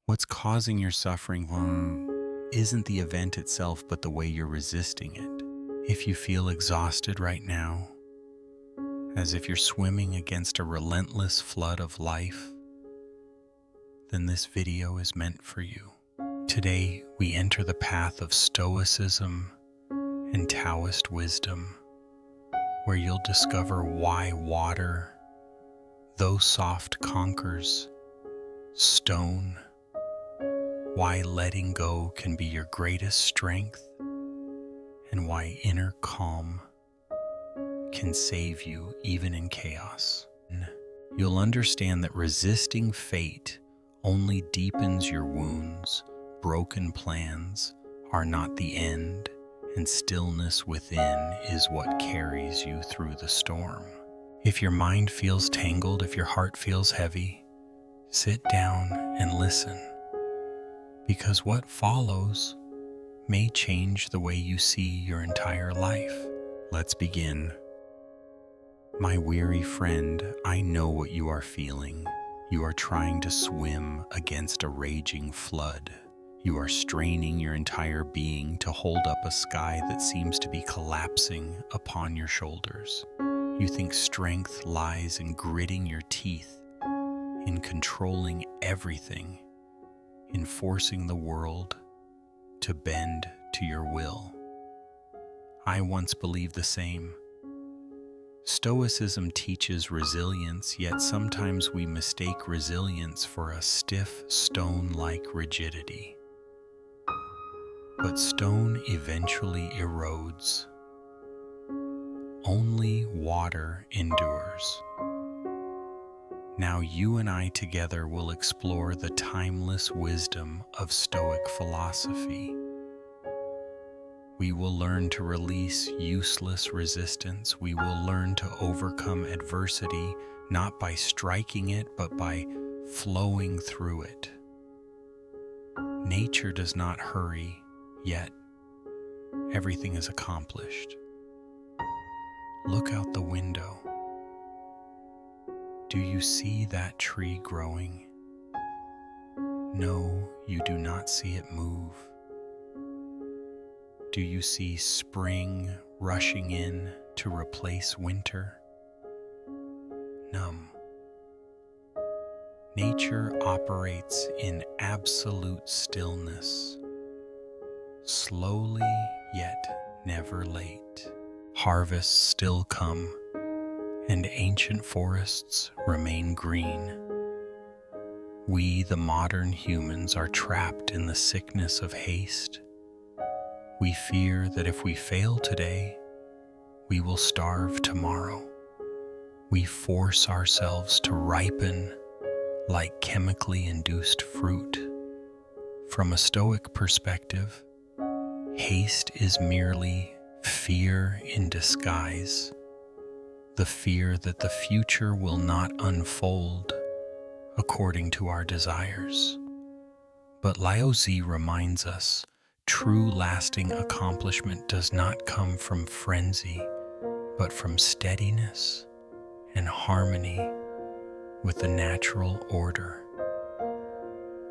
What's causing your suffering isn't the event itself, but the way you're resisting it. If you feel exhausted right now, as if you're swimming against a relentless flood of life, then this video is meant for you. Today, we enter the path of Stoicism and Taoist wisdom, where you'll discover why water, though soft, conquers stone, why letting go can be your greatest strength, and why inner calm can save you even in chaos. You'll understand that resisting fate only deepens your wounds. Broken plans are not the end, and stillness within is what carries you through the storm. If your mind feels tangled, if your heart feels heavy, sit down and listen, because what follows may change the way you see your entire life. Let's begin. My weary friend, I know what you are feeling. You are trying to swim against a raging flood. You are straining your entire being to hold up a sky that seems to be collapsing upon your shoulders. You think strength lies in gritting your teeth, in controlling everything, in forcing the world to bend to your will. I once believed the same. Stoicism teaches resilience, yet sometimes we mistake resilience for a stiff, stone-like rigidity. But stone eventually erodes. Only water endures. Now you and I together will explore the timeless wisdom of Stoic philosophy. We will learn to release useless resistance. We will learn to overcome adversity, not by striking it, but by flowing through it. Nature does not hurry, yet everything is accomplished. Look out the window. Do you see that tree growing? No, you do not see it move. Do you see spring rushing in to replace winter? Numb. Nature operates in absolute stillness, slowly yet never late. Harvests still come, and ancient forests remain green. We, the modern humans, are trapped in the sickness of haste. We fear that if we fail today, we will starve tomorrow. We force ourselves to ripen like chemically induced fruit. From a Stoic perspective, haste is merely fear in disguise. The fear that the future will not unfold according to our desires. But Lao Tzu reminds us, true lasting accomplishment does not come from frenzy, but from steadiness and harmony with the natural order.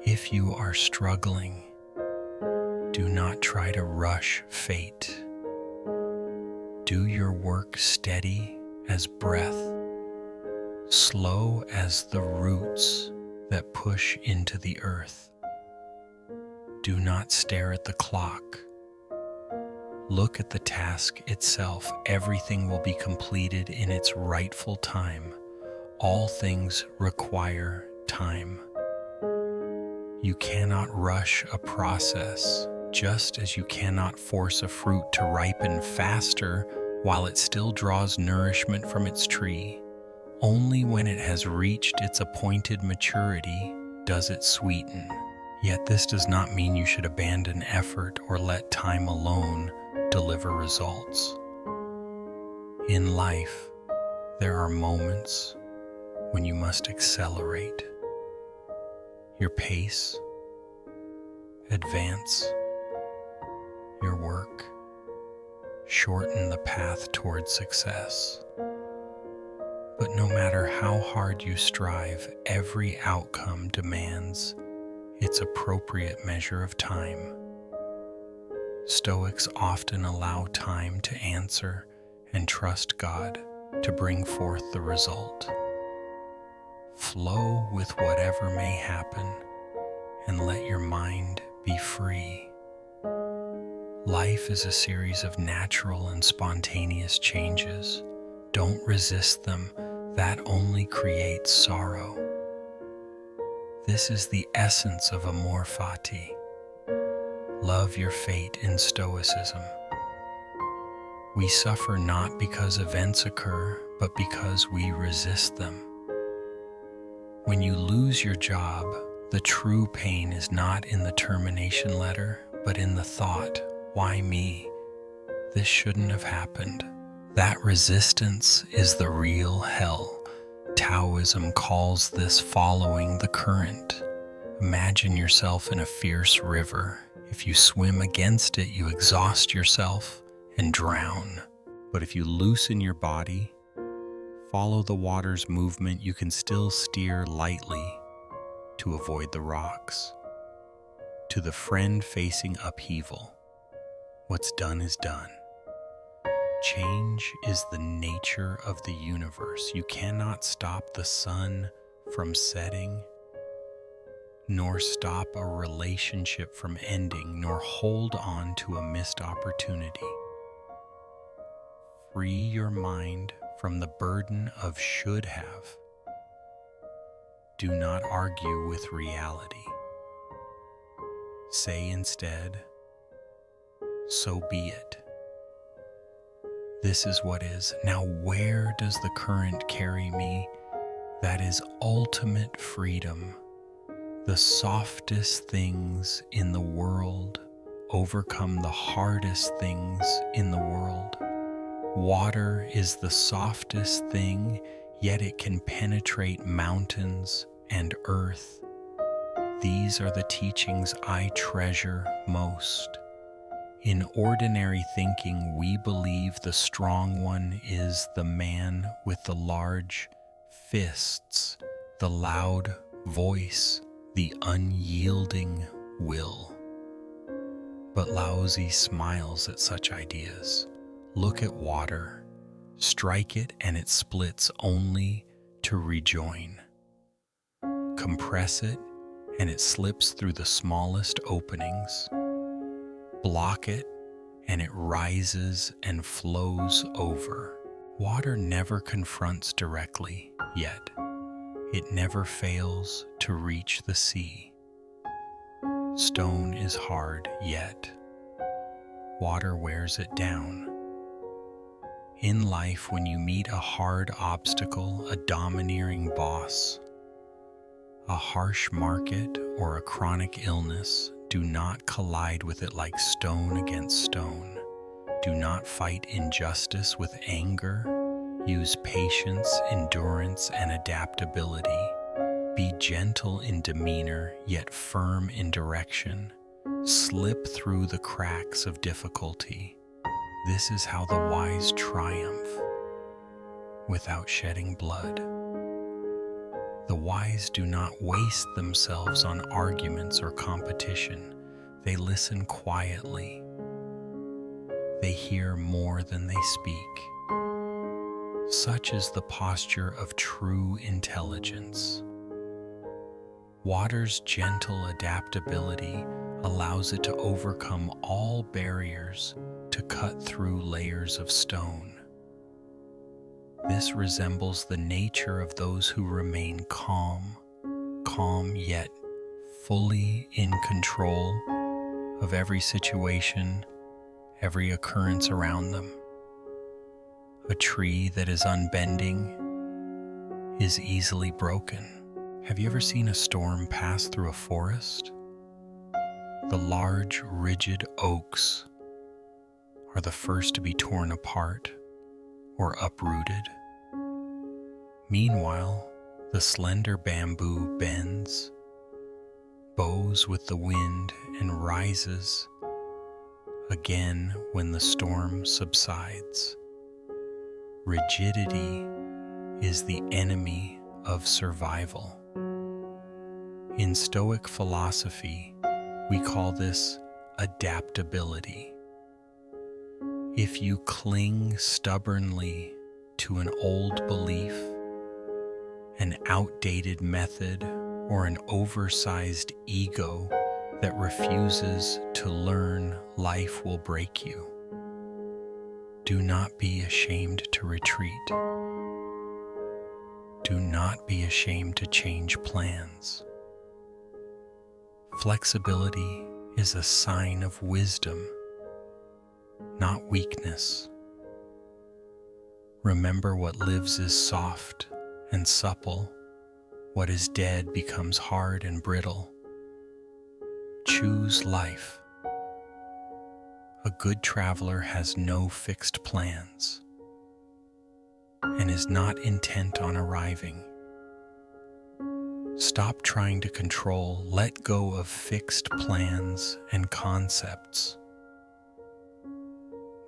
If you are struggling, do not try to rush fate. Do your work steady as breath, slow as the roots that push into the earth. Do not stare at the clock. Look at the task itself. Everything will be completed in its rightful time. All things require time. You cannot rush a process, just as you cannot force a fruit to ripen faster while it still draws nourishment from its tree. Only when it has reached its appointed maturity does it sweeten. Yet this does not mean you should abandon effort or let time alone deliver results. In life, there are moments when you must accelerate your pace, advance your work, shorten the path toward success. But no matter how hard you strive, every outcome demands its appropriate measure of time. Stoics often allow time to answer and trust God to bring forth the result. Flow with whatever may happen and let your mind be free. Life is a series of natural and spontaneous changes. Don't resist them. That only creates sorrow. This is the essence of amor fati. Love your fate in Stoicism. We suffer not because events occur, but because we resist them. When you lose your job, the true pain is not in the termination letter, but in the thought, why me? This shouldn't have happened. That resistance is the real hell. Taoism calls this following the current. Imagine yourself in a fierce river. If you swim against it, you exhaust yourself and drown. But if you loosen your body, follow the water's movement, you can still steer lightly to avoid the rocks. To the friend facing upheaval, what's done is done. Change is the nature of the universe. You cannot stop the sun from setting, nor stop a relationship from ending, nor hold on to a missed opportunity. Free your mind from the burden of should have. Do not argue with reality. Say instead, so be it. This is what is. Now where does the current carry me? That is ultimate freedom. The softest things in the world overcome the hardest things in the world. Water is the softest thing, yet it can penetrate mountains and earth. These are the teachings I treasure most. In ordinary thinking, we believe the strong one is the man with the large fists, the loud voice, the unyielding will. But Laozi smiles at such ideas. Look at water. Strike it and it splits only to rejoin. Compress it and it slips through the smallest openings. Block it and it rises and flows over. Water never confronts directly, yet it never fails to reach the sea. Stone is hard, yet water wears it down. In life, when you meet a hard obstacle, a domineering boss, a harsh market, or a chronic illness, do not collide with it like stone against stone. Do not fight injustice with anger. Use patience, endurance, and adaptability. Be gentle in demeanor, yet firm in direction. Slip through the cracks of difficulty. This is how the wise triumph without shedding blood. The wise do not waste themselves on arguments or competition. They listen quietly. They hear more than they speak. Such is the posture of true intelligence. Water's gentle adaptability allows it to overcome all barriers, to cut through layers of stone. This resembles the nature of those who remain calm yet fully in control of every situation, every occurrence around them. A tree that is unbending is easily broken. Have you ever seen a storm pass through a forest? The large, rigid oaks are the first to be torn apart or uprooted. Meanwhile, the slender bamboo bends, bows with the wind, and rises again when the storm subsides. Rigidity is the enemy of survival. In Stoic philosophy, we call this adaptability. If you cling stubbornly to an old belief, an outdated method, or an oversized ego that refuses to learn, life will break you. Do not be ashamed to retreat. Do not be ashamed to change plans. Flexibility is a sign of wisdom, not weakness. Remember, what lives is soft and supple. What is dead becomes hard and brittle. Choose life. A good traveler has no fixed plans and is not intent on arriving. Stop trying to control, let go of fixed plans and concepts.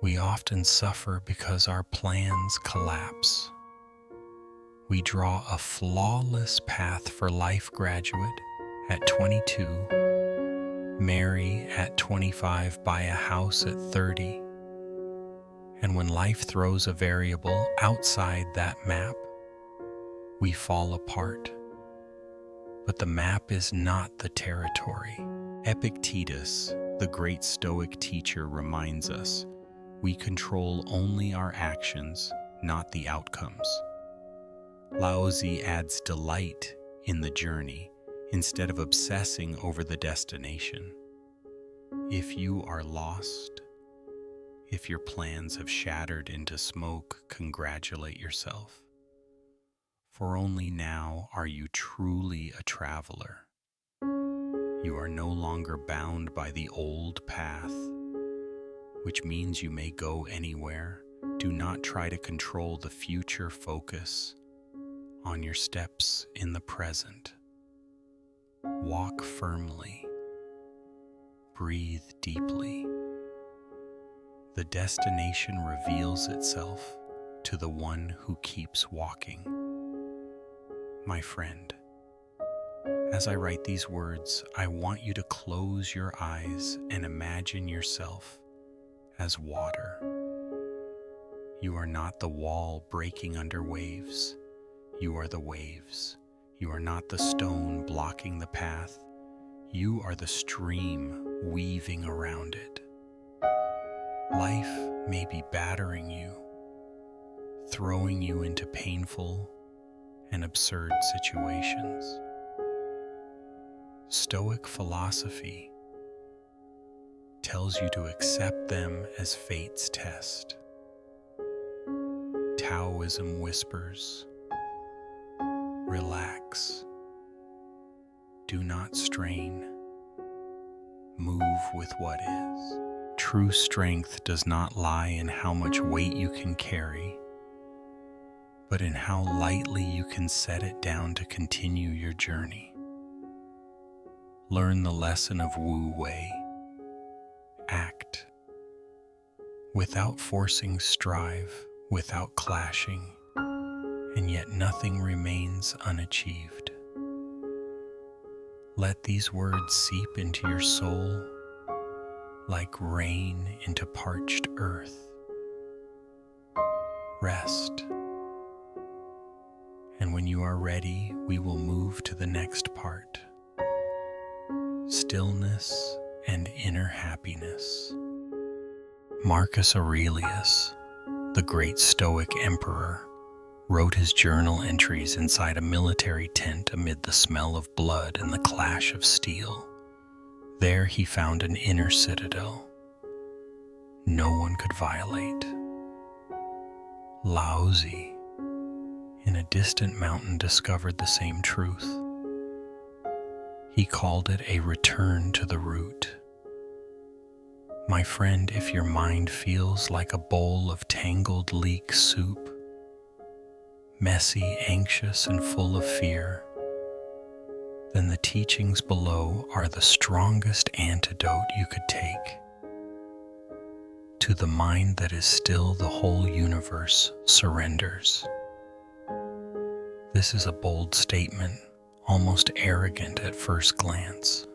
We often suffer because our plans collapse. We draw a flawless path for life: graduate at 22, marry at 25, buy a house at 30. And when life throws a variable outside that map, we fall apart. But the map is not the territory. Epictetus, the great Stoic teacher, reminds us we control only our actions, not the outcomes. Laozi adds delight in the journey instead of obsessing over the destination. If you are lost, if your plans have shattered into smoke, congratulate yourself. For only now are you truly a traveler. You are no longer bound by the old path, which means you may go anywhere. Do not try to control the future. Focus on your steps in the present. Walk firmly. Breathe deeply. The destination reveals itself to the one who keeps walking. My friend, as I write these words, I want you to close your eyes and imagine yourself as water. You are not the wall breaking under waves. You are the waves. You are not the stone blocking the path. You are the stream weaving around it. Life may be battering you, throwing you into painful and absurd situations. Stoic philosophy tells you to accept them as fate's test. Taoism whispers, relax, do not strain, move with what is. True strength does not lie in how much weight you can carry, but in how lightly you can set it down to continue your journey. Learn the lesson of Wu Wei. Act without forcing, strive without clashing, and yet nothing remains unachieved. Let these words seep into your soul like rain into parched earth. Rest. And when you are ready, we will move to the next part. Stillness and inner happiness. Marcus Aurelius, the great Stoic emperor, wrote his journal entries inside a military tent amid the smell of blood and the clash of steel. There he found an inner citadel no one could violate. Laozi, in a distant mountain, discovered the same truth. He called it a return to the root. My friend, if your mind feels like a bowl of tangled leek soup, messy, anxious, and full of fear, then the teachings below are the strongest antidote you could take. To the mind that is still, the whole universe surrenders. This is a bold statement, almost arrogant at first glance.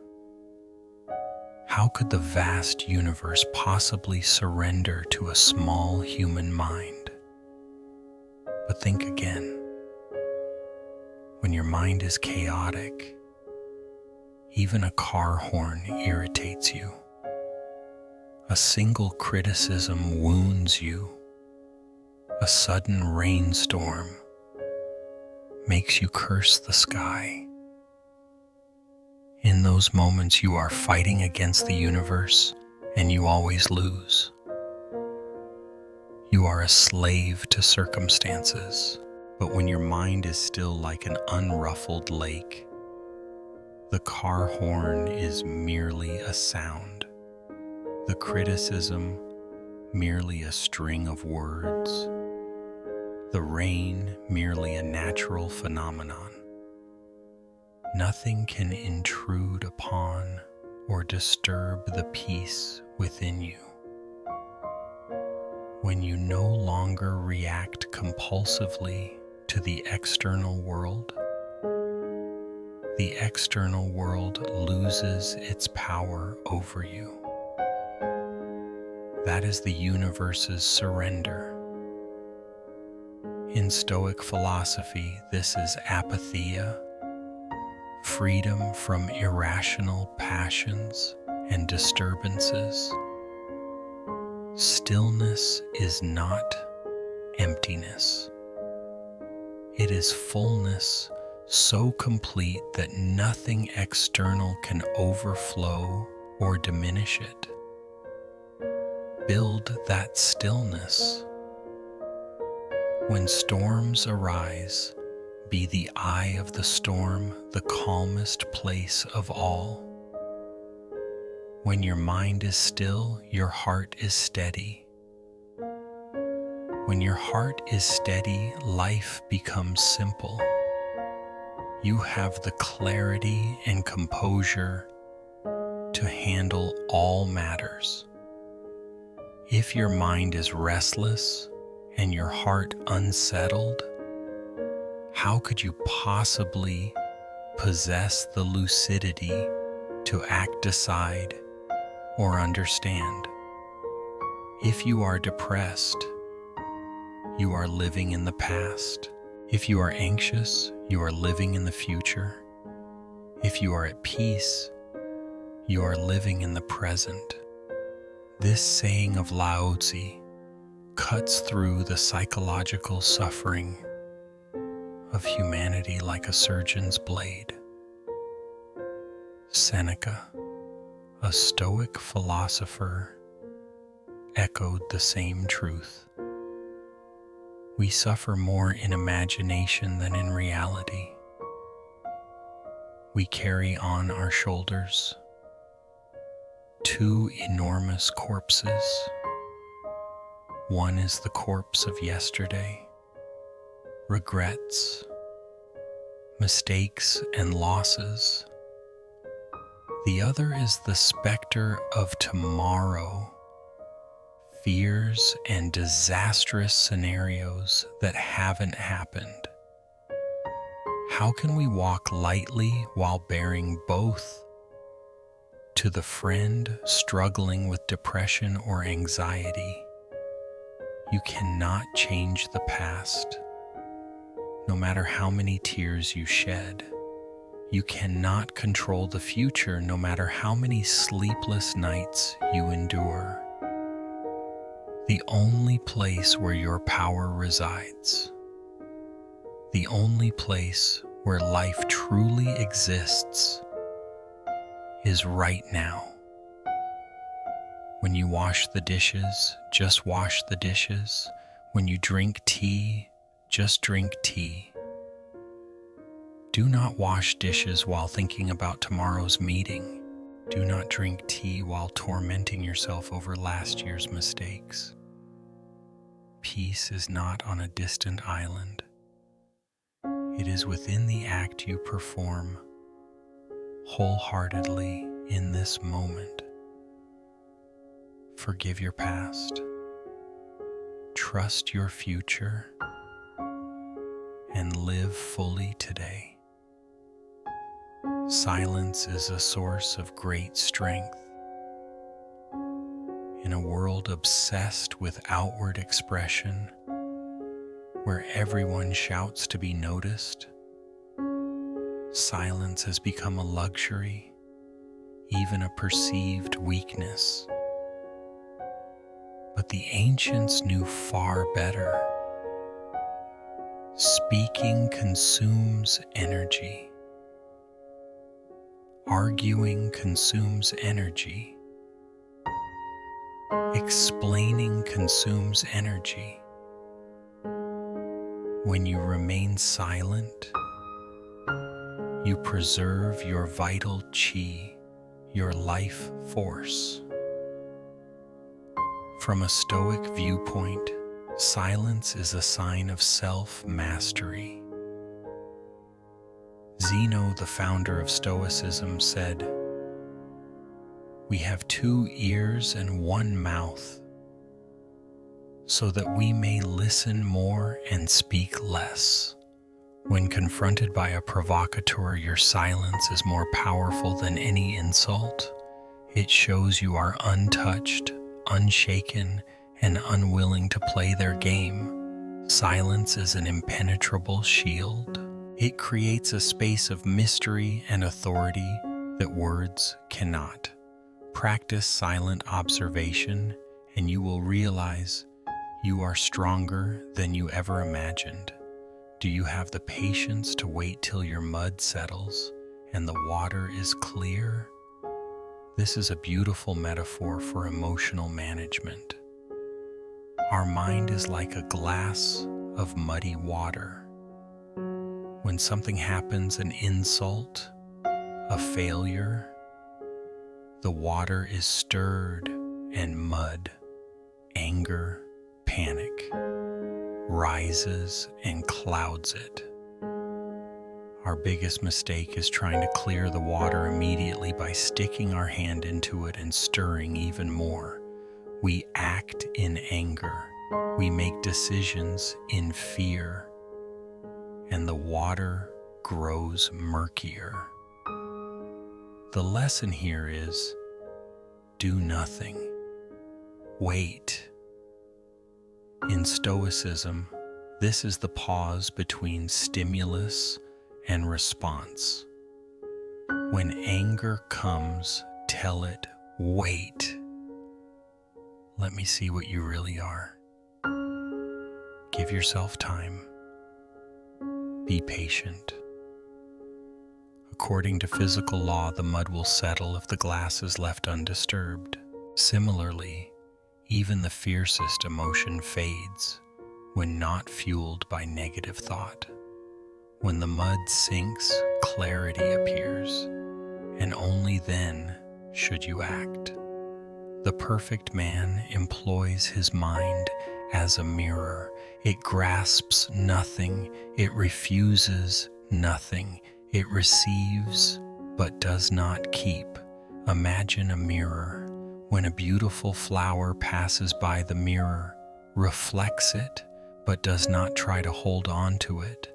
How could the vast universe possibly surrender to a small human mind? But think again. When your mind is chaotic, even a car horn irritates you. A single criticism wounds you. A sudden rainstorm makes you curse the sky. In those moments, you are fighting against the universe, and you always lose. You are a slave to circumstances. But when your mind is still like an unruffled lake, the car horn is merely a sound. The criticism merely a string of words. The rain merely a natural phenomenon. Nothing can intrude upon or disturb the peace within you. When you no longer react compulsively to the external world loses its power over you. That is the universe's surrender. In Stoic philosophy, this is apatheia, freedom from irrational passions and disturbances. Stillness is not emptiness. It is fullness so complete that nothing external can overflow or diminish it. Build that stillness. When storms arise, be the eye of the storm, the calmest place of all. When your mind is still, your heart is steady. When your heart is steady, life becomes simple. You have the clarity and composure to handle all matters. If your mind is restless and your heart unsettled, how could you possibly possess the lucidity to act, decide, or understand? If you are depressed, you are living in the past. If you are anxious, you are living in the future. If you are at peace, you are living in the present. This saying of Lao Tzu cuts through the psychological suffering of humanity like a surgeon's blade. Seneca, a Stoic philosopher, echoed the same truth. We suffer more in imagination than in reality. We carry on our shoulders two enormous corpses. One is the corpse of yesterday, regrets, mistakes, and losses. The other is the specter of tomorrow, fears and disastrous scenarios that haven't happened. How can we walk lightly while bearing both? To the friend struggling with depression or anxiety, you cannot change the past, no matter how many tears you shed. You cannot control the future, no matter how many sleepless nights you endure. The only place where your power resides, the only place where life truly exists, is right now. When you wash the dishes, just wash the dishes. When you drink tea, just drink tea. Do not wash dishes while thinking about tomorrow's meeting. Do not drink tea while tormenting yourself over last year's mistakes. Peace is not on a distant island. It is within the act you perform wholeheartedly in this moment. Forgive your past. Trust your future and live fully today. Silence is a source of great strength. In a world obsessed with outward expression, where everyone shouts to be noticed, silence has become a luxury, even a perceived weakness. But the ancients knew far better. Speaking consumes energy. Arguing consumes energy. Explaining consumes energy. When you remain silent, you preserve your vital chi, your life force. From a Stoic viewpoint, silence is a sign of self-mastery. Zeno, the founder of Stoicism, said, "We have 2 ears and 1 mouth, so that we may listen more and speak less." When confronted by a provocateur, your silence is more powerful than any insult. It shows you are untouched, unshaken, and unwilling to play their game. Silence is an impenetrable shield. It creates a space of mystery and authority that words cannot. Practice silent observation, and you will realize you are stronger than you ever imagined. Do you have the patience to wait till your mud settles and the water is clear? This is a beautiful metaphor for emotional management. Our mind is like a glass of muddy water. When something happens, an insult, a failure, the water is stirred and mud, anger, panic, rises and clouds it. Our biggest mistake is trying to clear the water immediately by sticking our hand into it and stirring even more. We act in anger. We make decisions in fear. And the water grows murkier. The lesson here is, do nothing. Wait. In Stoicism, this is the pause between stimulus and response. When anger comes, tell it, wait. Let me see what you really are. Give yourself time. Be patient. According to physical law, the mud will settle if the glass is left undisturbed. Similarly, even the fiercest emotion fades when not fueled by negative thought. When the mud sinks, clarity appears, and only then should you act. The perfect man employs his mind as a mirror. It grasps nothing, it refuses nothing, it receives but does not keep. Imagine a mirror. When a beautiful flower passes by the mirror, reflects it, but does not try to hold on to it.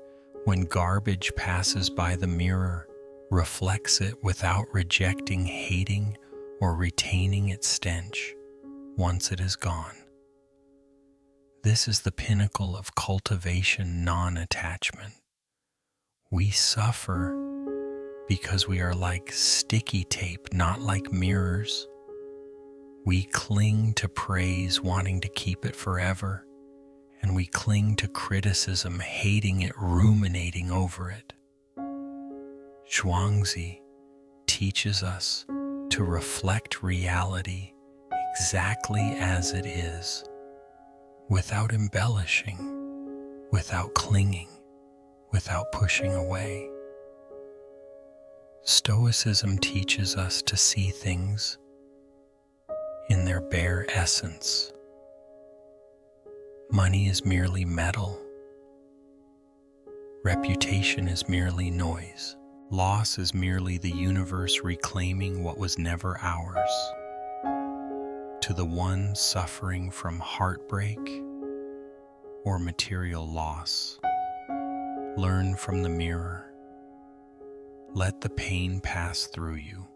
When garbage passes by the mirror, reflects it without rejecting, hating, or retaining its stench once it is gone. This is the pinnacle of cultivation, non-attachment. We suffer because we are like sticky tape, not like mirrors. We cling to praise, wanting to keep it forever, and we cling to criticism, hating it, ruminating over it. Zhuangzi teaches us to reflect reality exactly as it is, without embellishing, without clinging, without pushing away. Stoicism teaches us to see things in their bare essence. Money is merely metal. Reputation is merely noise. Loss is merely the universe reclaiming what was never ours. To the one suffering from heartbreak or material loss, learn from the mirror. Let the pain pass through you.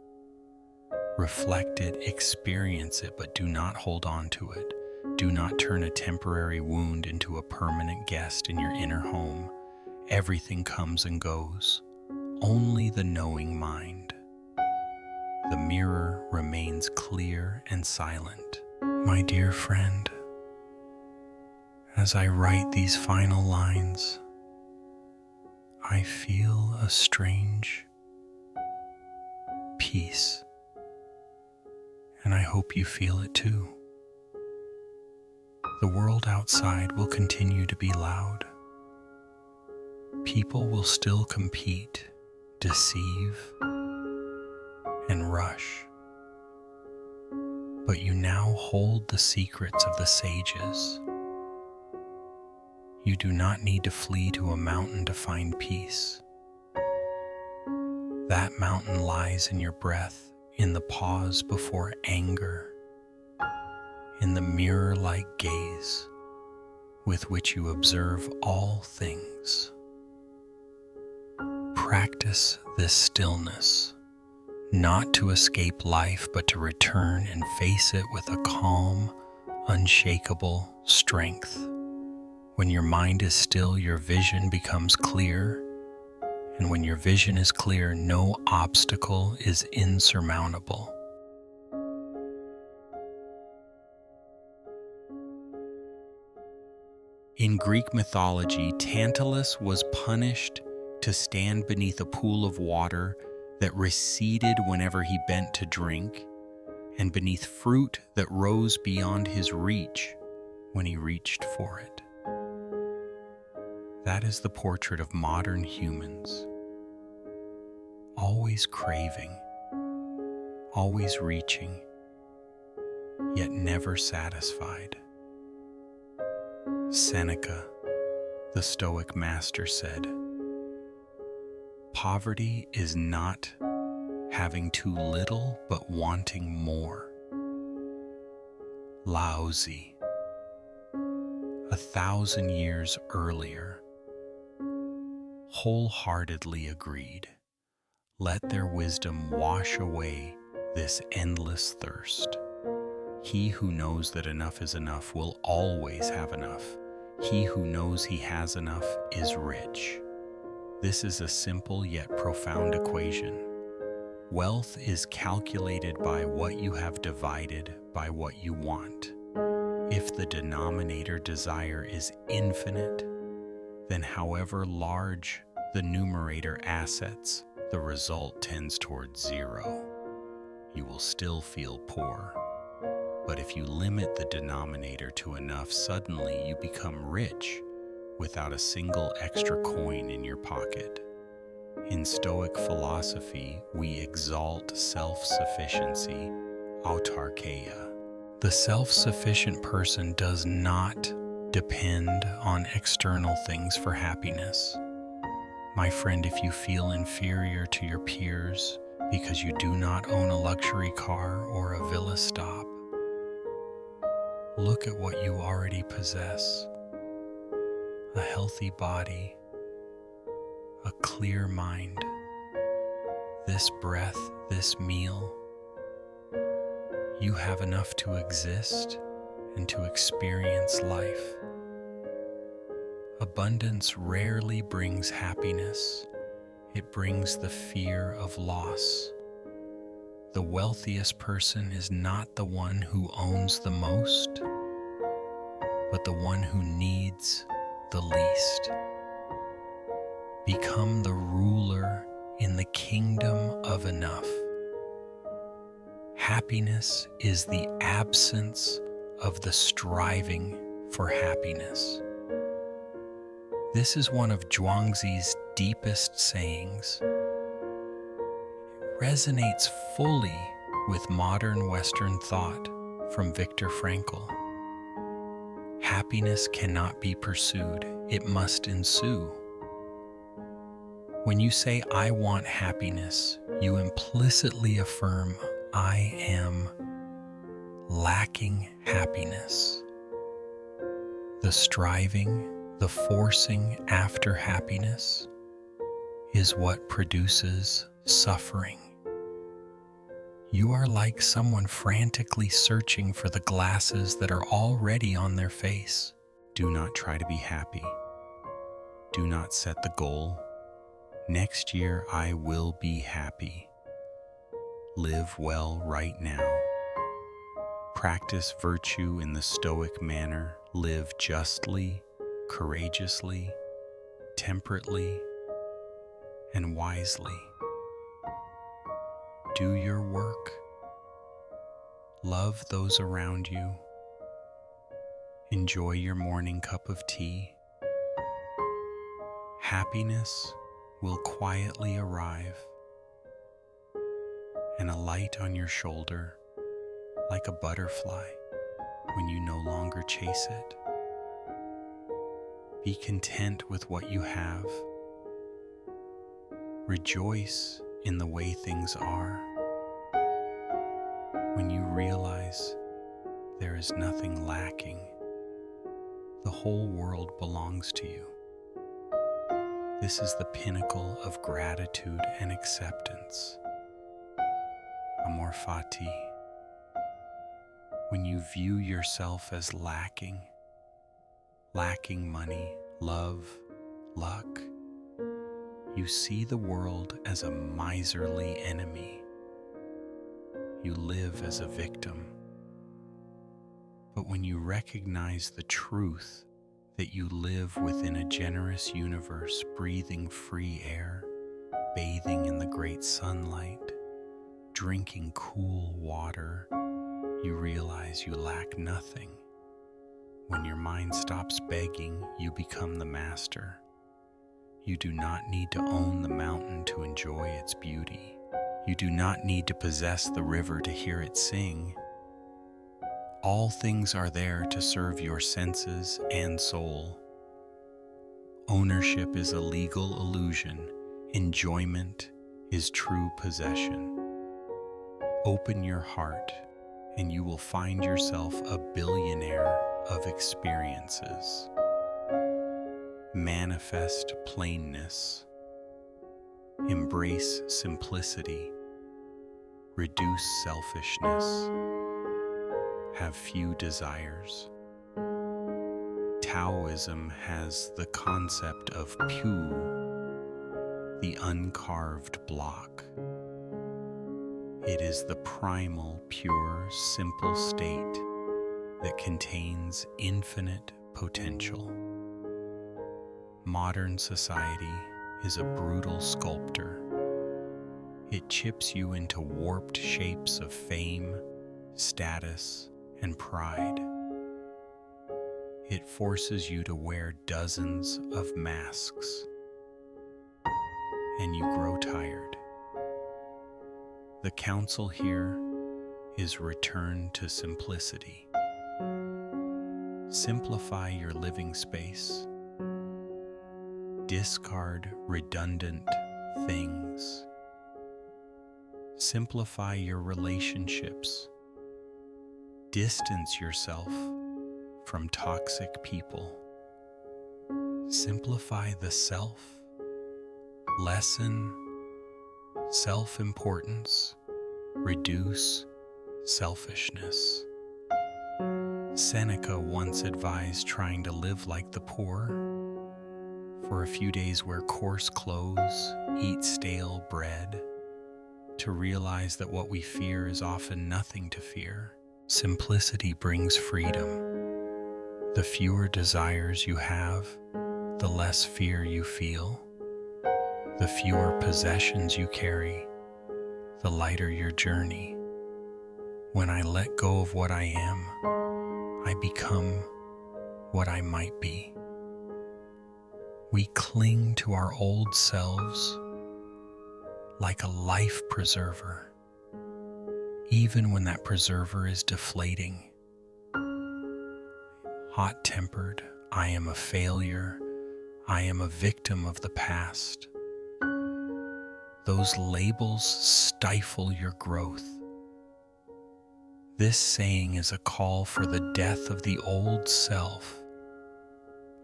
Reflect it, experience it, but do not hold on to it. Do not turn a temporary wound into a permanent guest in your inner home. Everything comes and goes. Only the knowing mind. The mirror remains clear and silent. My dear friend, as I write these final lines, I feel a strange peace, and I hope you feel it too. The world outside will continue to be loud. People will still compete, deceive, and rush. But you now hold the secrets of the sages. You do not need to flee to a mountain to find peace. That mountain lies in your breath, in the pause before anger, in the mirror-like gaze with which you observe all things. Practice this stillness, not to escape life, but to return and face it with a calm, unshakable strength. When your mind is still, your vision becomes clear, and when your vision is clear, no obstacle is insurmountable. In Greek mythology, Tantalus was punished to stand beneath a pool of water that receded whenever he bent to drink, and beneath fruit that rose beyond his reach when he reached for it. That is the portrait of modern humans, always craving, always reaching, yet never satisfied. Seneca, the Stoic master, said, "Poverty is not having too little, but wanting more." Lao Tzu, 1,000 years earlier, wholeheartedly agreed, "Let their wisdom wash away this endless thirst. He who knows that enough is enough will always have enough. He who knows he has enough is rich." This is a simple yet profound equation. Wealth is calculated by what you have divided by what you want. If the denominator desire is infinite, then however large the numerator assets, the result tends towards zero. You will still feel poor. But if you limit the denominator to enough, suddenly you become rich without a single extra coin in your pocket. In Stoic philosophy, we exalt self-sufficiency, autarkeia. The self-sufficient person does not depend on external things for happiness. My friend, if you feel inferior to your peers because you do not own a luxury car or a villa stop, look at what you already possess: a healthy body, a clear mind, this breath, this meal. You have enough to exist and to experience life. Abundance rarely brings happiness. It brings the fear of loss. The wealthiest person is not the one who owns the most, but the one who needs the least. Become the ruler in the kingdom of enough. Happiness is the absence of the striving for happiness. This is one of Zhuangzi's deepest sayings. It resonates fully with modern Western thought from Viktor Frankl. Happiness cannot be pursued, it must ensue. When you say, "I want happiness," you implicitly affirm, "I am lacking happiness." The striving, the forcing after happiness is what produces suffering. You are like someone frantically searching for the glasses that are already on their face. Do not try to be happy. Do not set the goal, next year I will be happy. Live well right now. Practice virtue in the Stoic manner. Live justly, courageously, temperately, and wisely. Do your work. Love those around you. Enjoy your morning cup of tea. Happiness will quietly arrive, and a light on your shoulder like a butterfly when you no longer chase it. Be content with what you have. Rejoice in the way things are. When you realize there is nothing lacking, the whole world belongs to you. This is the pinnacle of gratitude and acceptance. Amor fati. When you view yourself as lacking money, love, luck, you see the world as a miserly enemy. You live as a victim. But when you recognize the truth that you live within a generous universe, breathing free air, bathing in the great sunlight, drinking cool water, you realize you lack nothing. When your mind stops begging, you become the master. You do not need to own the mountain to enjoy its beauty. You do not need to possess the river to hear it sing. All things are there to serve your senses and soul. Ownership is a legal illusion. Enjoyment is true possession. Open your heart, and you will find yourself a billionaire of experiences. Manifest plainness. Embrace simplicity. Reduce selfishness. Have few desires. Taoism has the concept of pu, the uncarved block. It is the primal, pure, simple state that contains infinite potential. Modern society is a brutal sculptor. It chips you into warped shapes of fame, status, and pride. It forces you to wear dozens of masks, and you grow tired. The counsel here is return to simplicity. Simplify your living space. Discard redundant things. Simplify your relationships. Distance yourself from toxic people. Simplify the self. Lessen self-importance. Reduce selfishness. Seneca once advised trying to live like the poor. For a few days wear coarse clothes, eat stale bread, to realize that what we fear is often nothing to fear. Simplicity brings freedom. The fewer desires you have, the less fear you feel. The fewer possessions you carry, the lighter your journey. When I let go of what I am, I become what I might be. We cling to our old selves like a life preserver, even when that preserver is deflating. Hot-tempered, I am a failure, I am a victim of the past. Those labels stifle your growth. This saying is a call for the death of the old self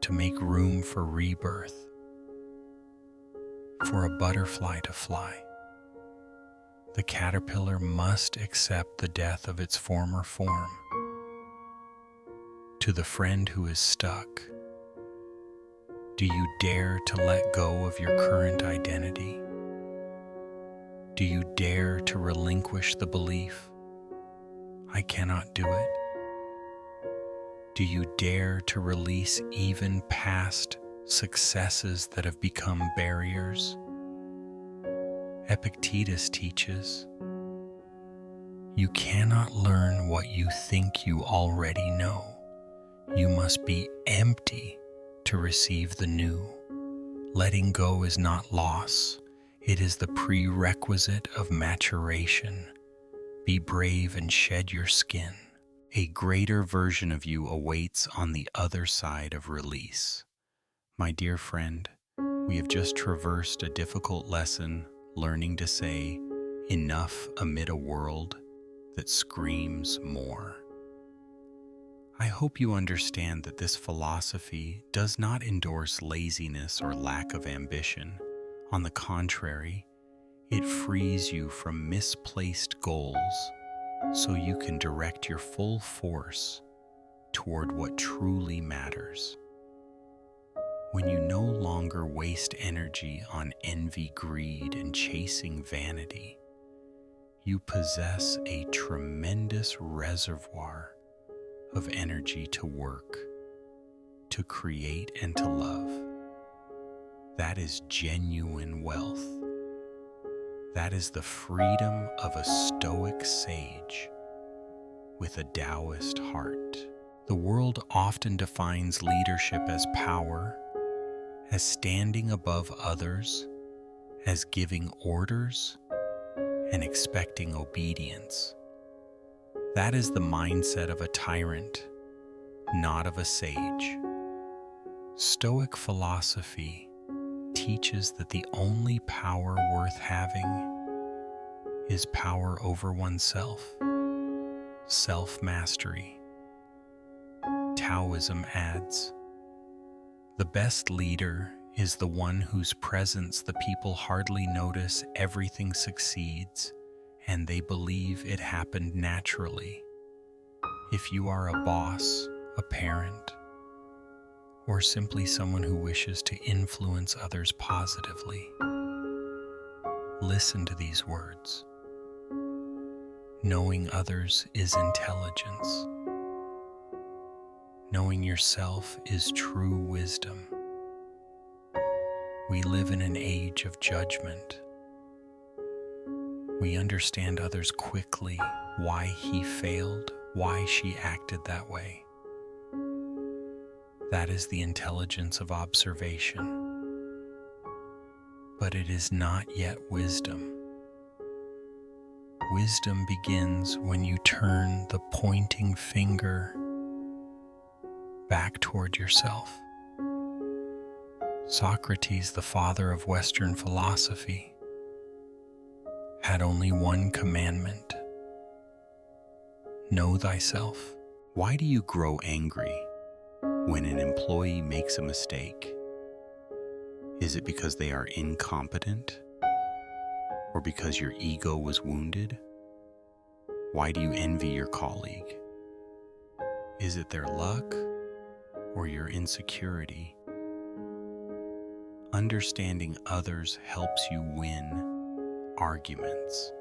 to make room for rebirth. for a butterfly to fly. The caterpillar must accept the death of its former form. To the friend who is stuck, do you dare to let go of your current identity? Do you dare to relinquish the belief, I cannot do it? Do you dare to release even past successes that have become barriers? Epictetus teaches, you cannot learn what you think you already know. You must be empty to receive the new. Letting go is not loss. It is the prerequisite of maturation. Be brave and shed your skin. A greater version of you awaits on the other side of release. My dear friend, we have just traversed a difficult lesson, learning to say enough amid a world that screams more. I hope you understand that this philosophy does not endorse laziness or lack of ambition. On the contrary, it frees you from misplaced goals so you can direct your full force toward what truly matters. When you no longer waste energy on envy, greed, and chasing vanity, you possess a tremendous reservoir of energy to work, to create, and to love. That is genuine wealth. That is the freedom of a Stoic sage with a Taoist heart. The world often defines leadership as power, as standing above others, as giving orders, and expecting obedience. That is the mindset of a tyrant, not of a sage. Stoic philosophy teaches that the only power worth having is power over oneself, self-mastery. Taoism adds, the best leader is the one whose presence the people hardly notice. Everything succeeds, and they believe it happened naturally. If you are a boss, a parent, or simply someone who wishes to influence others positively, listen to these words. Knowing others is intelligence. Knowing yourself is true wisdom. We live in an age of judgment. We understand others quickly, why he failed, why she acted that way. That is the intelligence of observation. But it is not yet wisdom. Wisdom begins when you turn the pointing finger back toward yourself. Socrates, the father of Western philosophy, had only one commandment: know thyself. Why do you grow angry when an employee makes a mistake? Is it because they are incompetent? Or because your ego was wounded? Why do you envy your colleague? Is it their luck or your insecurity? Understanding others helps you win arguments.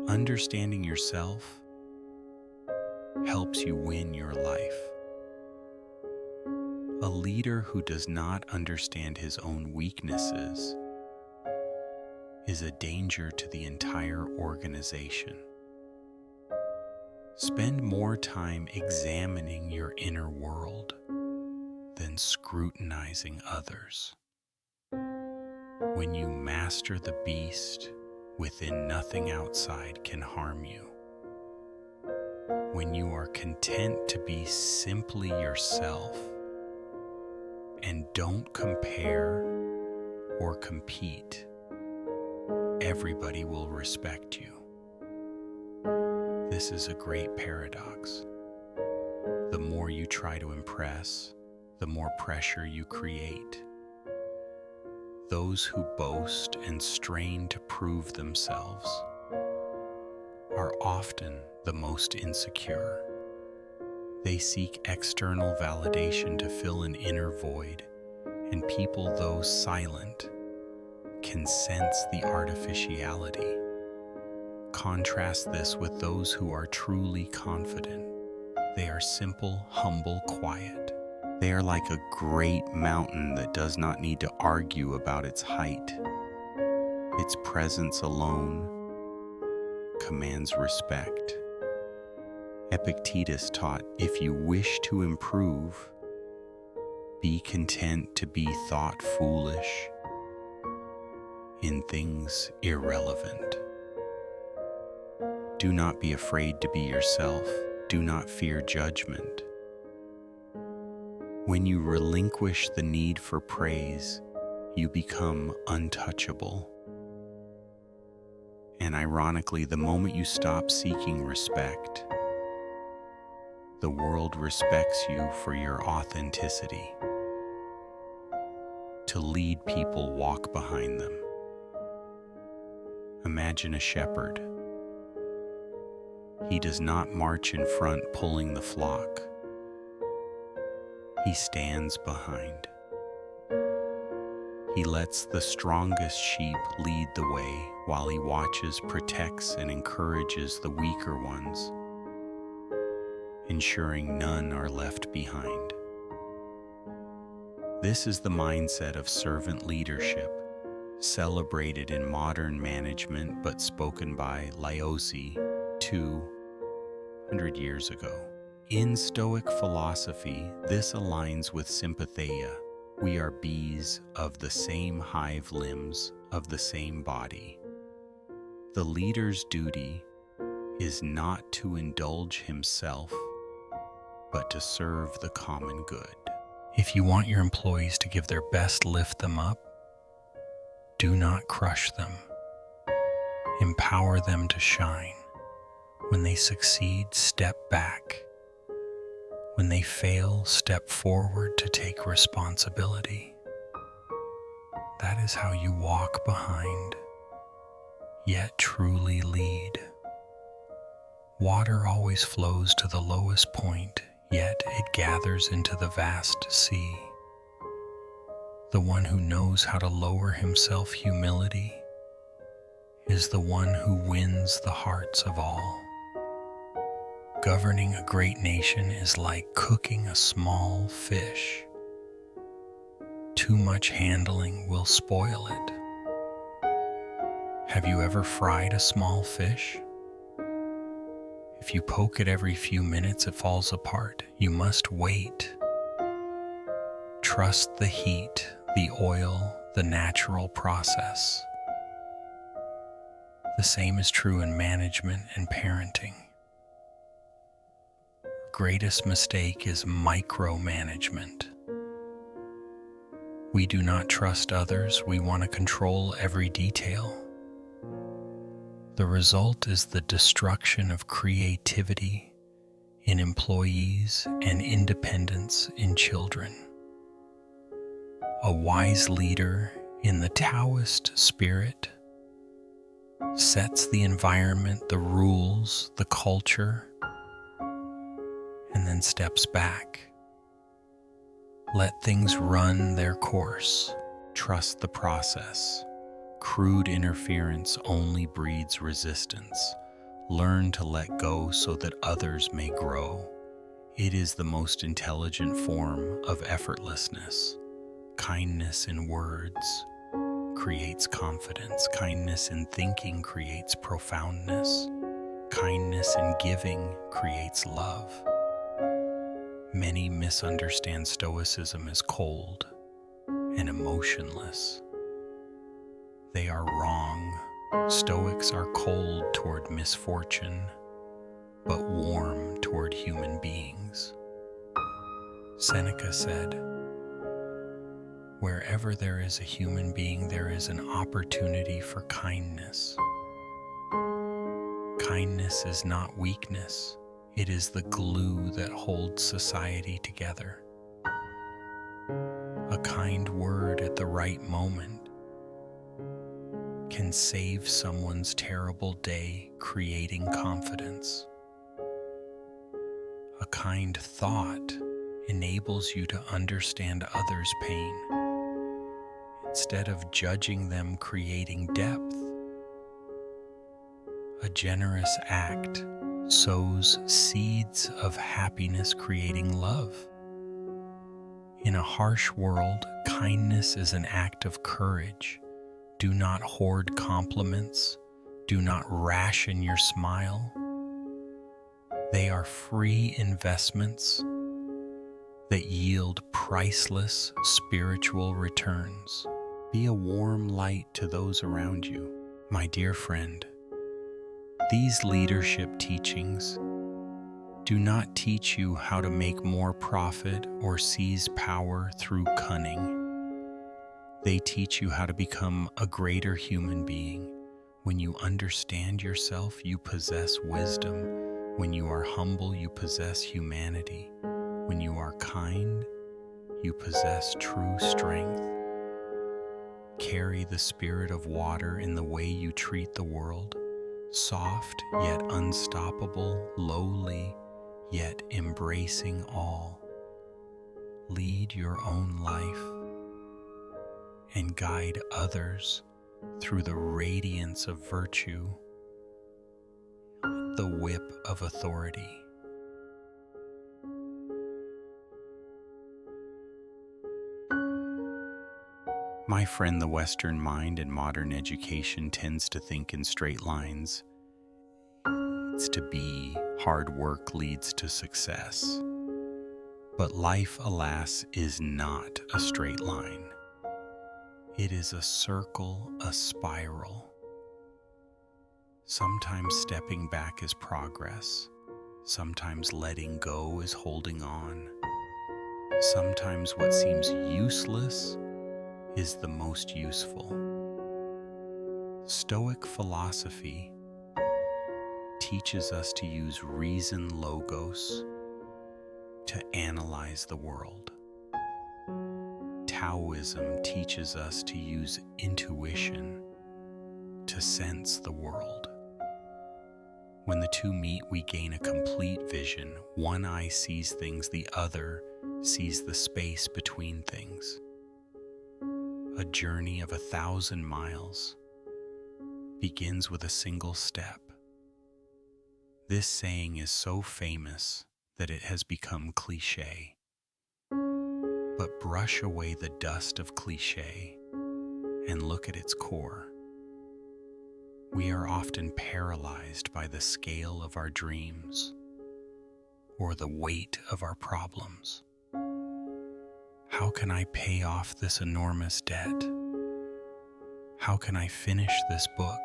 Understanding yourself helps you win your life. A leader who does not understand his own weaknesses is a danger to the entire organization. Spend more time examining your inner world than scrutinizing others. When you master the beast within, nothing outside can harm you. When you are content to be simply yourself and don't compare or compete, everybody will respect you. This is a great paradox. The more you try to impress, the more pressure you create. Those who boast and strain to prove themselves are often the most insecure. They seek external validation to fill an inner void, and people, though silent, can sense the artificiality. Contrast this with those who are truly confident. They are simple, humble, quiet. They are like a great mountain that does not need to argue about its height. Its presence alone commands respect. Epictetus taught, if you wish to improve, be content to be thought foolish in things irrelevant. Do not be afraid to be yourself. Do not fear judgment. When you relinquish the need for praise, you become untouchable. And ironically, the moment you stop seeking respect, the world respects you for your authenticity. To lead people, walk behind them. Imagine a shepherd. He does not march in front pulling the flock. He stands behind. He lets the strongest sheep lead the way while he watches, protects, and encourages the weaker ones, ensuring none are left behind. This is the mindset of servant leadership, celebrated in modern management but spoken by Laozi 200 years ago. In Stoic philosophy, this aligns with sympatheia. We are bees of the same hive limbs, of the same body. The leader's duty is not to indulge himself, but to serve the common good. If you want your employees to give their best, lift them up. Do not crush them. Empower them to shine. When they succeed, step back. When they fail, step forward to take responsibility. That is how you walk behind, yet truly lead. Water always flows to the lowest point, yet it gathers into the vast sea. The one who knows how to lower himself, humility, is the one who wins the hearts of all. Governing a great nation is like cooking a small fish. Too much handling will spoil it. Have you ever fried a small fish? If you poke it every few minutes, it falls apart. You must wait. Trust the heat, the oil, the natural process. The same is true in management and parenting. Greatest mistake is micromanagement. We do not trust others. We want to control every detail. The result is the destruction of creativity in employees and independence in children. A wise leader in the Taoist spirit sets the environment, the rules, the culture, and then steps back. Let things run their course. Trust the process. Crude interference only breeds resistance. Learn to let go so that others may grow. It is the most intelligent form of effortlessness. Kindness in words creates confidence. Kindness in thinking creates profoundness. Kindness in giving creates love. Many misunderstand Stoicism as cold and emotionless. They are wrong. Stoics are cold toward misfortune, but warm toward human beings. Seneca said, "Wherever there is a human being, there is an opportunity for kindness." Kindness is not weakness. It is the glue that holds society together. A kind word at the right moment can save someone's terrible day, creating confidence. A kind thought enables you to understand others' pain, instead of judging them, creating depth. A generous act sows seeds of happiness, creating love. In a harsh world, kindness is an act of courage. Do not hoard compliments. Do not ration your smile. They are free investments that yield priceless spiritual returns. Be a warm light to those around you. My dear friend, these leadership teachings do not teach you how to make more profit or seize power through cunning. They teach you how to become a greater human being. When you understand yourself, you possess wisdom. When you are humble, you possess humanity. When you are kind, you possess true strength. Carry the spirit of water in the way you treat the world, soft yet unstoppable, lowly yet embracing all. Lead your own life and guide others through the radiance of virtue, the whip of authority. My friend, the Western mind and modern education tends to think in straight lines. It's to be, hard work leads to success. But life, alas, is not a straight line. It is a circle, a spiral. Sometimes stepping back is progress. Sometimes letting go is holding on. Sometimes what seems useless is the most useful. Stoic philosophy teaches us to use reason, logos, to analyze the world. Taoism teaches us to use intuition to sense the world. When the two meet, we gain a complete vision. One eye sees things, the other sees the space between things. A journey of 1,000 miles begins with a single step. This saying is so famous that it has become cliché. But brush away the dust of cliché and look at its core. We are often paralyzed by the scale of our dreams or the weight of our problems. How can I pay off this enormous debt? How can I finish this book?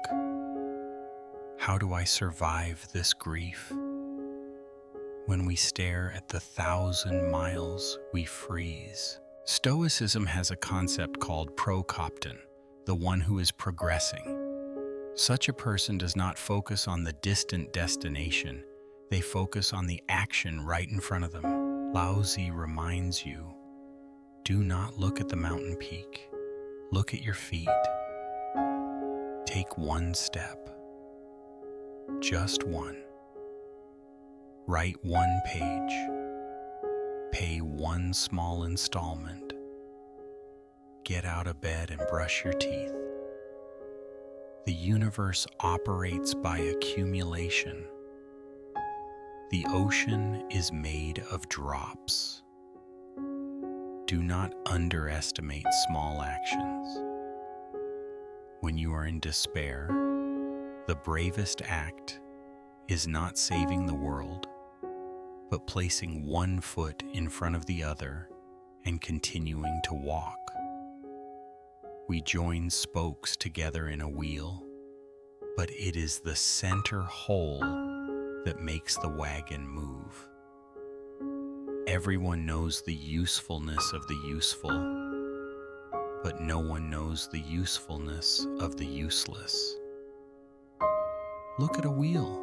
How do I survive this grief? When we stare at the 1,000 miles, we freeze. Stoicism has a concept called prokopton, the one who is progressing. Such a person does not focus on the distant destination. They focus on the action right in front of them. Lao Tzu reminds you, do not look at the mountain peak. Look at your feet. Take one step. Just one. Write one page. Pay one small installment. Get out of bed and brush your teeth. The universe operates by accumulation. The ocean is made of drops. Do not underestimate small actions. When you are in despair, the bravest act is not saving the world, but placing one foot in front of the other and continuing to walk. We join spokes together in a wheel, but it is the center hole that makes the wagon move. Everyone knows the usefulness of the useful, but no one knows the usefulness of the useless. Look at a wheel.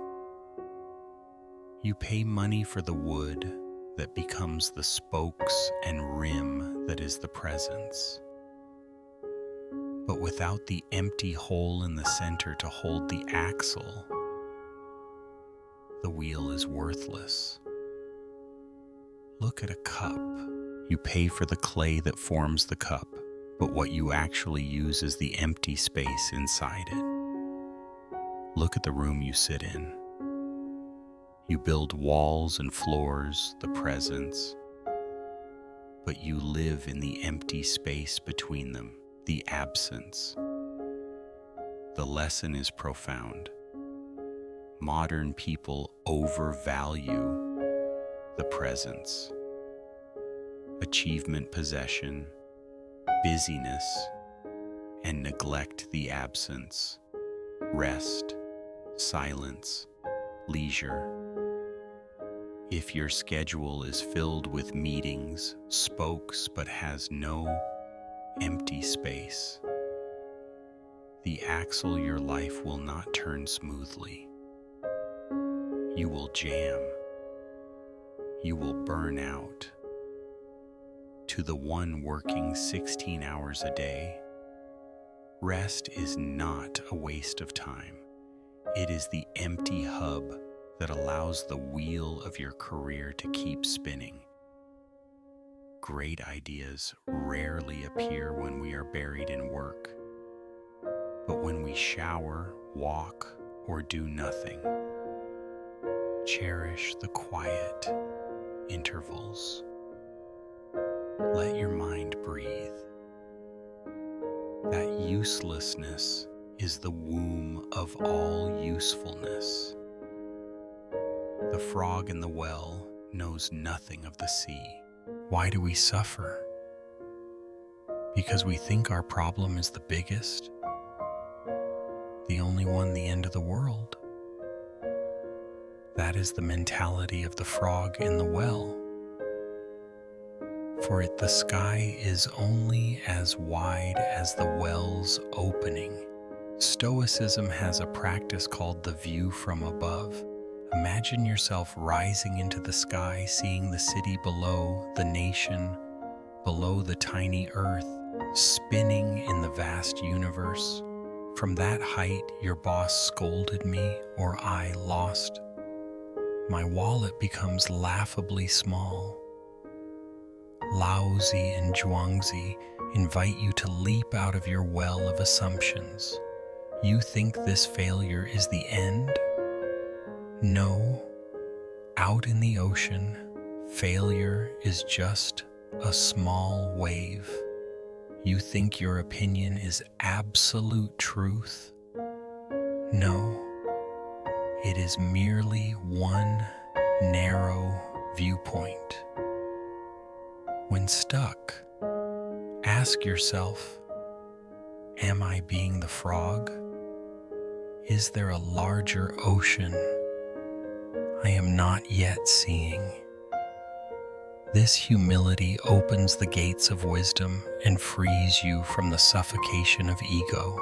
You pay money for the wood that becomes the spokes and rim that is the presence. But without the empty hole in the center to hold the axle, the wheel is worthless. Look at a cup. You pay for the clay that forms the cup, but what you actually use is the empty space inside it. Look at the room you sit in. You build walls and floors, the presence, but you live in the empty space between them, the absence. The lesson is profound. Modern people overvalue the presence, achievement, possession, busyness, and neglect the absence, rest, silence, leisure. If your schedule is filled with meetings, spokes, but has no empty space, the axle your life will not turn smoothly. You will jam. You will burn out. To the one working 16 hours a day, rest is not a waste of time. It is the empty hub that allows the wheel of your career to keep spinning. Great ideas rarely appear when we are buried in work, but when we shower, walk, or do nothing. Cherish the quiet intervals. Let your mind breathe. That uselessness is the womb of all usefulness. The frog in the well knows nothing of the sea. Why do we suffer? Because we think our problem is the biggest, the only one, the end of the world. That is the mentality of the frog in the well. For it, the sky is only as wide as the well's opening. Stoicism has a practice called the view from above. Imagine yourself rising into the sky, seeing the city below, the nation below, the tiny earth, spinning in the vast universe. From that height, your boss scolded me, or I lost. My wallet becomes laughably small. Laozi and Zhuangzi invite you to leap out of your well of assumptions. You think this failure is the end? No. Out in the ocean, failure is just a small wave. You think your opinion is absolute truth? No. It is merely one narrow viewpoint. When stuck, ask yourself, am I being the frog? Is there a larger ocean I am not yet seeing? This humility opens the gates of wisdom and frees you from the suffocation of ego.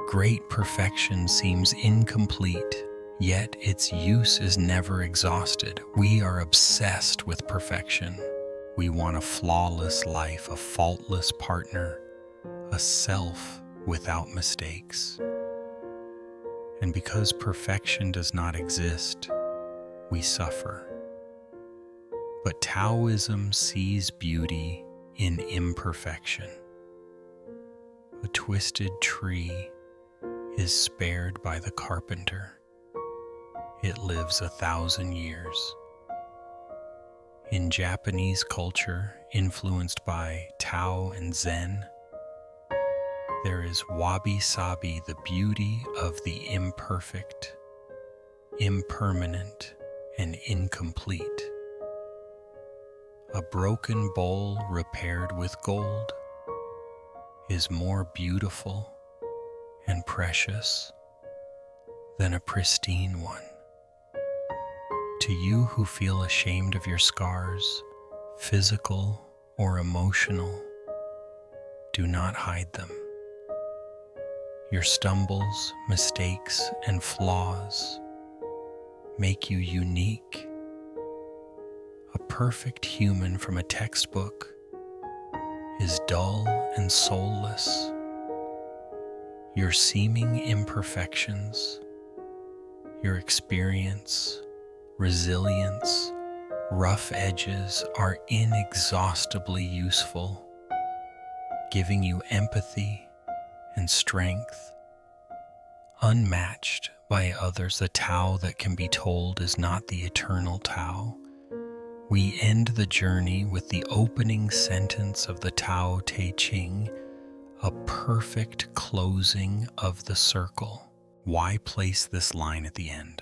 Great perfection seems incomplete, yet its use is never exhausted. We are obsessed with perfection. We want a flawless life, a faultless partner, a self without mistakes. And because perfection does not exist, we suffer. But Taoism sees beauty in imperfection. A twisted tree is spared by the carpenter. It lives 1,000 years. In Japanese culture, influenced by Tao and Zen, there is wabi-sabi, the beauty of the imperfect, impermanent, and incomplete. A broken bowl repaired with gold is more beautiful and precious than a pristine one. To you who feel ashamed of your scars, physical or emotional, do not hide them. Your stumbles, mistakes, and flaws make you unique. A perfect human from a textbook is dull and soulless. Your seeming imperfections, your experience, resilience, rough edges are inexhaustibly useful, giving you empathy and strength, unmatched by others. A Tao that can be told is not the eternal Tao. We end the journey with the opening sentence of the Tao Te Ching, a perfect closing of the circle. Why place this line at the end?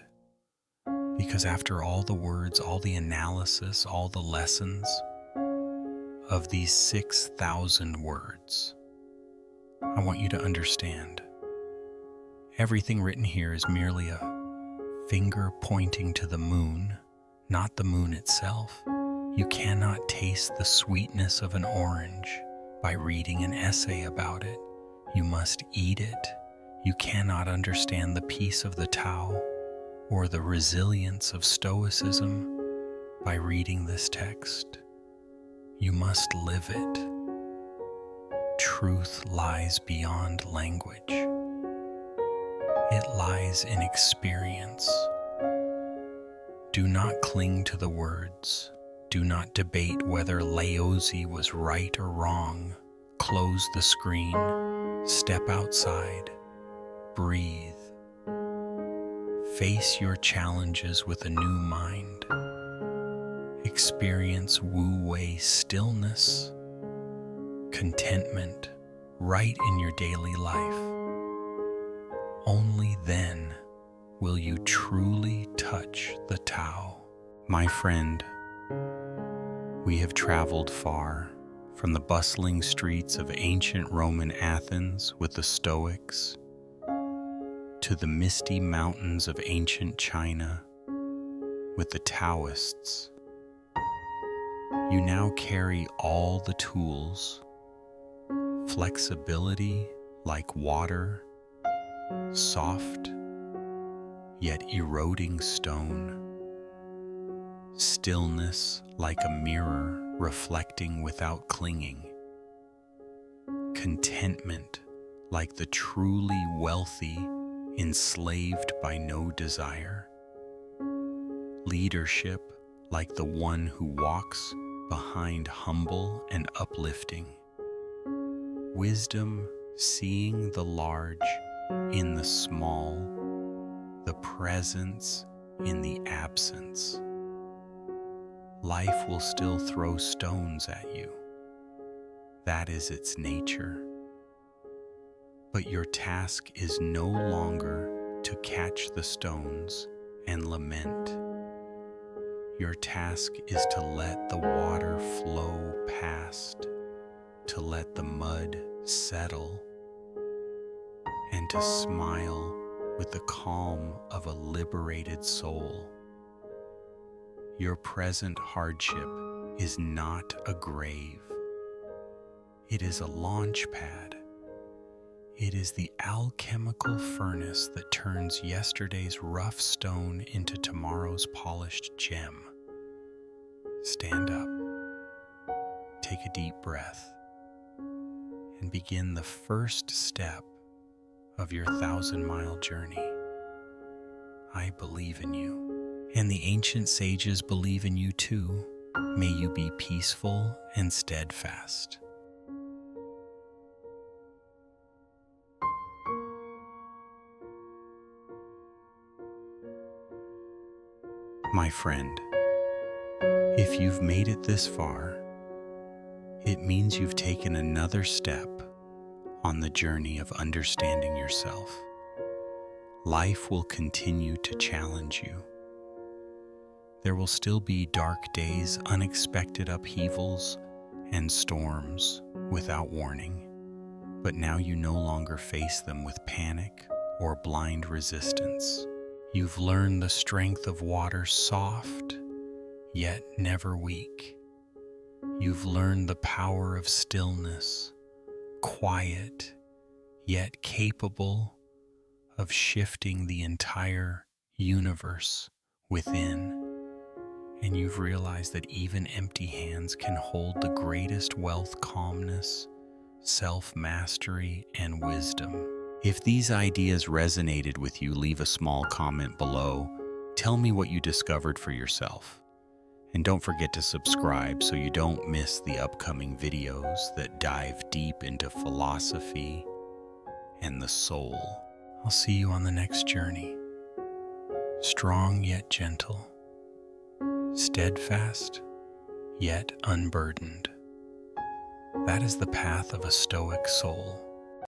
Because after all the words, all the analysis, all the lessons of these 6,000 words, I want you to understand everything written here is merely a finger pointing to the moon, not the moon itself. You cannot taste the sweetness of an orange by reading an essay about it. You must eat it. You cannot understand the peace of the Tao or the resilience of Stoicism by reading this text. You must live it. Truth lies beyond language. It lies in experience. Do not cling to the words. Do not debate whether Laozi was right or wrong. Close the screen. Step outside. Breathe. Face your challenges with a new mind. Experience wu-wei stillness, contentment right in your daily life. Only then will you truly touch the Tao. My friend, we have traveled far from the bustling streets of ancient Roman Athens with the Stoics to the misty mountains of ancient China with the Taoists. You now carry all the tools: flexibility like water, soft yet eroding stone, stillness like a mirror reflecting without clinging, contentment like the truly wealthy enslaved by no desire, leadership like the one who walks behind humble and uplifting, wisdom seeing the large in the small, the presence in the absence. Life will still throw stones at you. That is its nature. But your task is no longer to catch the stones and lament. Your task is to let the water flow past, to let the mud settle, and to smile with the calm of a liberated soul. Your present hardship is not a grave. It is a launch pad. It is the alchemical furnace that turns yesterday's rough stone into tomorrow's polished gem. Stand up, take a deep breath, and begin the first step of your 1,000-mile journey. I believe in you, and the ancient sages believe in you too. May you be peaceful and steadfast. My friend, if you've made it this far, it means you've taken another step on the journey of understanding yourself. Life will continue to challenge you. There will still be dark days, unexpected upheavals, and storms without warning. But now you no longer face them with panic or blind resistance. You've learned the strength of water, soft, yet never weak. You've learned the power of stillness, quiet, yet capable of shifting the entire universe within. and you've realized that even empty hands can hold the greatest wealth, calmness, self-mastery, and wisdom. If these ideas resonated with you, leave a small comment below. Tell me what you discovered for yourself. And don't forget to subscribe so you don't miss the upcoming videos that dive deep into philosophy and the soul. I'll see you on the next journey. Strong yet gentle, steadfast yet unburdened. That is the path of a Stoic soul.